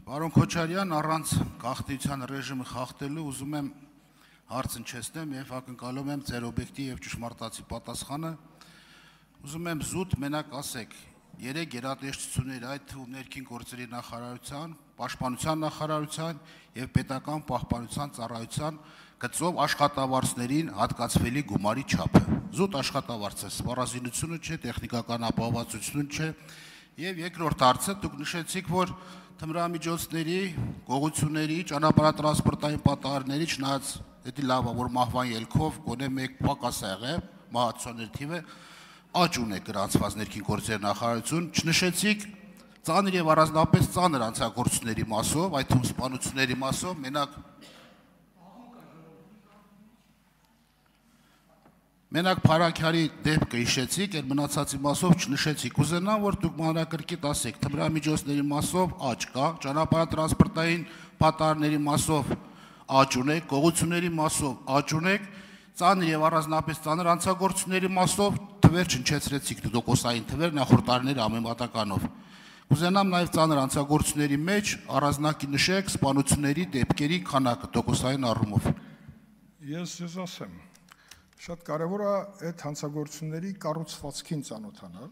Պարոն Քոչարյան, առանց գաղտնիության ռեժիմը խախտելու ուզում եմ հարց հնչեցնեմ եւ ակնկալում եմ ձեր օբյեկտիվ եւ ճշմարտացի պատասխանը։ Ուզում եմ զուտ մենակ ասեք, 3 գերատեսչությունների, այդ թվում ներքին գործերի նախարարության, պաշտպանության նախարարության եւ պետական պահպանության ծառայության գծով աշխատավարձներին հատկացվելի գումարի չափը։ Զուտ աշխատավարձ է, սպառազինությունը չէ, տեխնիկական ապահովվածություն չէ։ Եվ երկրորդ հարցը դուք նշեցիք, որ թմրամիջոցների, գողությունների, ճանապարհատրանսպորտային պատահարների չնայած դա լավ է, որ մահվան ելքով գոնե մեկ պակաս է եղել, մահացությունների թիվը աճ ունի գրանցված ներքին գործերի նախարարություն, չնշեցիք ծանր եւ առանձնապես ծանր անձնագործությունների մասով, այդ թվում սպանությունների մասով, մենակ Փարաքյարի դեպքը հիշեցիք, այդ մնացածի մասով չնշեցիք։ Կուզենամ, որ դուք մանրակրկիտ ասեք, թմրամիջոցների մասով աճ կա, ճանապարհատրանսպորտային պատահարների մասով աճ ունեք, գողությունների մասով աճ ունեք, ծանր եւ առանձնապես ծանր անձնագործությունների մասով թվեր չնչեցրեցիք տոկոսային թվեր նախորդ տարիների ամենատականով։ Կուզենամ նաեւ ծանր անձնագործությունների մեջ առանձնակի նշեք սպանությունների դեպքերի քանակը տոկոսային առումով։ Ես ասեմ, շատ կարևոր է այդ հանցագործությունների կառուցվածքին ծանոթանալ,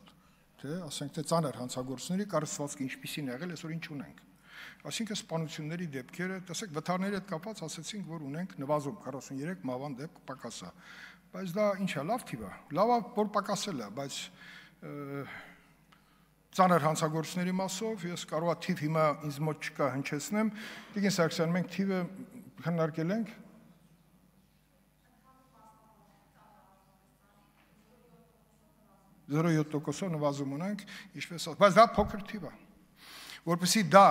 թե ասենք թե ծանր հանցագործությունների կառուցվածքը ինչպիսին եղել, այսօր ինչ ունենք։ Այսինքն սպանությունների դեպքերը, տեսեք, վթարների հետ կապված ասացինք, որ ունենք նվազում 43 մահվան դեպք պակաս է։ Բայց դա ինչ է, լավ թիվ է։ Լավ է, որ պակասել է, բայց ծանր հանցագործությունների մասով ես կարող եմ թիվ հիմա ինձ մոտ չկա հնչեցնեմ։ Տիկին Սարգսյան, մենք թիվը քննարկել ենք 0.7% նվազում ունենք, ինչպես ասած, բայց դա փոքր թիվ է։ Որպեսզի դա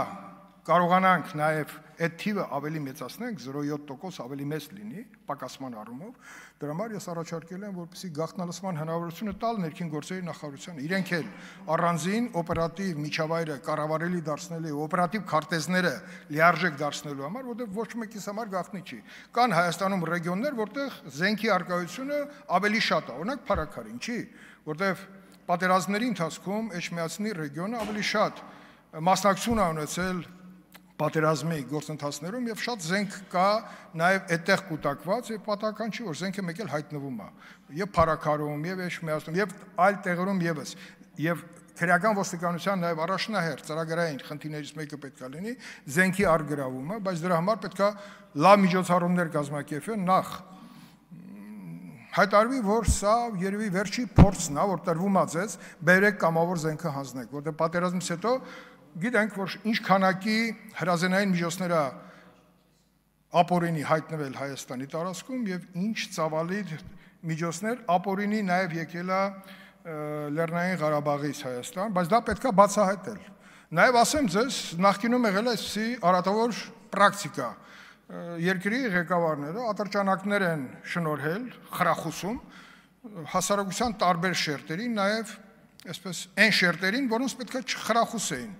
կարողանանք նաև այդ թիվը ավելի մեծացնենք, 0.7% ավելի մեծ լինի, պակասման առումով, դրա համար ես առաջարկել եմ, որպեսզի գաղտնալսման հնարավորությունը տալ ներքին գործերի նախարարությանը։ Իրենք էլ առանձին օպերատիվ միջավայրը կառավարելի դարձնելու, օպերատիվ քարտեզները լիարժեք դարձնելու համար, որտեղ ոչ մեկիս համար գաղտնի չի։ Կան Հայաստանում ռեգիոններ, որտեղ զենքի արկայությունը ավելի շատ է, օրինակ Փարաքարին, չի, որտեղ պատերազմների ընթացքում Էջմիածնի ռեգիոնը ավելի շատ մասնակցություն է ունեցել պատերազմի գործընթացներում եւ շատ զենք կա նաեւ այդտեղ կուտակված եւ պատահական չի որ զենքը մեկ էլ հայտնվում է եւ Փարաքարում եւ Էջմիածնում եւ այլ տեղերում եւս եւ քրեական ոստիկանության նաեւ առաջնահերթ ծրագրային խնդիրներից մեկը պետք է լինի զենքի արգրավումը, բայց դրա համար պետք է լավ միջոցառումներ կազմակերպեն նախ հայտարարվի, որ սա երևի վերջի փորձն է, որ տրվում է ձեզ բերեք կամավոր զենքը հանձնեք, որտեղ պատերազմից հետո գիտենք, որ ինչ քանակի հրազենային միջոցներ է ապօրինի հայտնվել Հայաստանի տարածքում եւ ինչ ծավալի միջոցներ ապօրինի նաեւ եկել է Լեռնային Ղարաբաղից Հայաստան, բայց դա պետք է բացահայտել։ Նաեւ ասեմ ձեզ, նախկինում եղել է այսպիսի արատավոր պրակտիկա երկրի ղեկավարները ատրճանակներ են շնորհել խրախուսում հասարակության տարբեր շերտերին, նաև այսպես այն շերտերին, որոնց պետք է չխրախուսեին։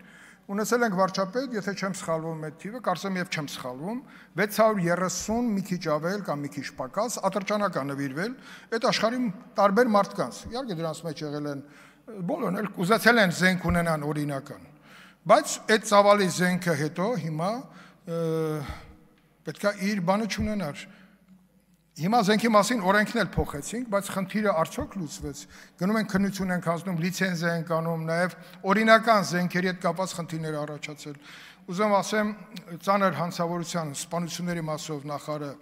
Ունեցել ենք վարչապետ, եթե չեմ սխալվում այդ թիվը, կարծեմ եւ չեմ սխալվում, 630 մի քիչ ավել կամ մի քիչ պակաս ատրճանակ է նվիրվել այդ աշխարհի տարբեր մարդկանց։ Իհարկե դրանց մեջ եղել են բոլորն էլ կուզեցել են զենք ունենան օրինական։ Բայց այդ ծավալի զենքը հետո հիմա պետք է իր բանը չունենար։ Հիմա զենքի մասին օրենքն էլ փոխեցինք, բայց խնդիրը արդյոք լուծվեց։ Գնում են քննություն ենք հանձնում, լիցենզիա ենք անում, նաև օրինական զենքերի հետ կապված խնդիրներ առաջացել։ Ուզում ասեմ, ծանր հանցավորության սպանությունների մասով նախարարը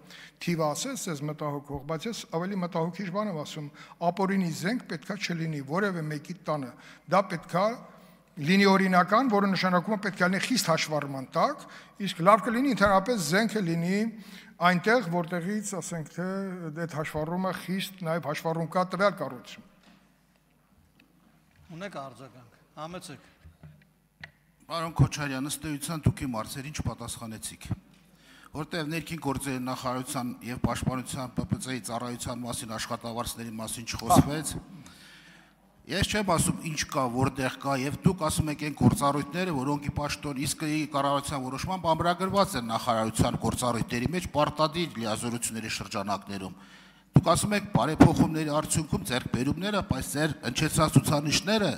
թիվը ասեց, ես մտահոգող, բայց ես ավելի մտահոգիչ բան եմ ասում, ապօրինի զենք պետքա չլինի որևէ մեկի տանը։ Դա պետքա լինի օրինական, որը նշանակում է պետք է լինի խիստ հաշվառման տակ, իսկ լավ կլինի ընդհանրապես զենքը լինի այնտեղ, որտեղից, ասենք թե, այդ հաշվառումը խիստ նաև հաշվառում կա տվյալ կառույցում։ Ունեք արձագանք, համեցեք։ Պարոն Քոչարյան, ըստ էության դուք իմ հարցերին չպատասխանեցիք, որտեղ ներքին գործերի նախարարության եւ պաշտպանության ՊՊՑ-ի ծառայության մասին աշխատավարձների մասին չխոսվեց։ Ես չեմ ասում ինչ կա, որտեղ կա, եւ դուք ասում եք այն գործառույթները, որոնք ի պաշտոն իսկ կառավարության որոշմամբ ամրագրված են նախարարության գործառույթների մեջ պարտադիր լիազորությունների շրջանակներում։ Դուք ասում եք բարեփոխումների արդյունքում ձեռքբերումները, բայց ձեր հնչեցած ցուցանիշները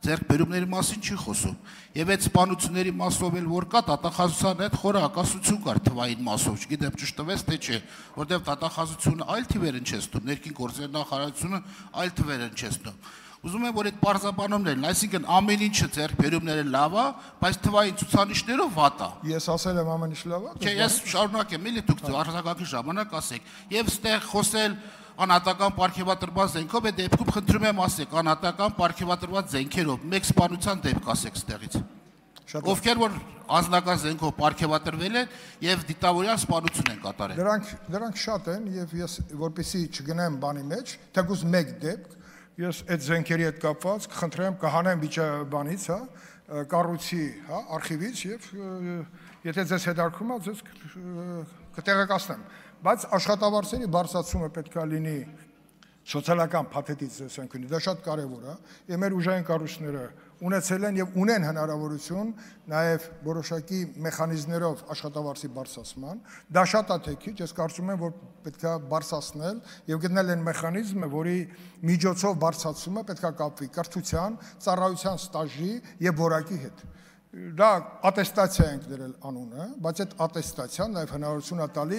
ձեռքբերումների մասին չի խոսում։ Եվ այդ սպանությունների մասով էլ որ կա, դատախազության հետ խորը հակասություն կար թվային մասով, չգիտեմ ճշտվեց թե չէ, որտեղ դատախազությունը այլ թվեր ընչեցնում, ներքին գործերի նախարարությունը այլ թվեր ընչեցնում։ Ուզում եմ որ այդ բարձրաբանումներն, այսինքն ամեն ինչը ձեռքբերումները լավ է, բայց թվային ցուցանիշներով վատ է։ Ես ասել եմ ամեն ինչ լավ է։ Չէ, ես շարունակեմ, էլի դուք արձագանքի ժամանակ ասեք։ Եվ ստեղ խոսել անհատական պարգևատրված զենքով, այդ դեպքում խնդրում եմ ասեք, անհատական պարգևատրված զենքերով, մեկ սպանության դեպք ասեք ստեղից։ Ովքեր որ անձնական զենքով պարգևատրվել են եւ դիտավորյալ սպանություն են կատարել։ Դրանք շատ են եւ ես որպեսզի չգնամ բանի մեջ, թեկուզ մեկ դեպք ես այդ զենքերի հետ կապված կխնդրեմ կհանեմ վիճաբանից, հա, կառույցի, հա, արխիվից եւ եթե ձեզ հետաքրքրում է, ձեզ կտեղեկացնեմ, բայց աշխատավարձերի բարձրացումը պետք է լինի սոցիալական փաթեթից տեսանկյունից, դա շատ կարևոր է, եւ մեր ուժային կառույցները ունեցել են եւ ունեն հնարավորություն նաեւ որոշակի մեխանիզմներով աշխատավարձի բարձրացման, դա շատ է թե քիչ, ես կարծում եմ, որ պետք է բարձրացնել եւ գտնել այն մեխանիզմը, որի միջոցով բարձրացումը պետք է կապվի կրթության, ծառայության ստաժի եւ որակի հետ։ Դա ատեստացիա ենք դրել անունը, բայց այդ ատեստացիան նաեւ հնարավորություն է տալի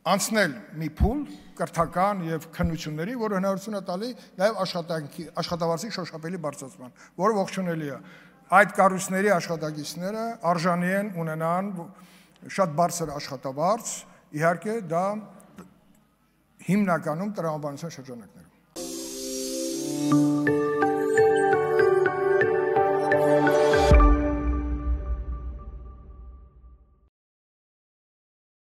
անցնել մի փուլ կրթական եւ քննությունների, որը հնարավորություն է տալի նաեւ աշխատավարձի շոշափելի բարձրացման, որը ողջունելի է։ Այդ կառույցների աշխատակիցները արժանի են ունենան շատ բարձր աշխատավարձ, իհարկե դա հիմնականում տրամաբանության շրջանակներում։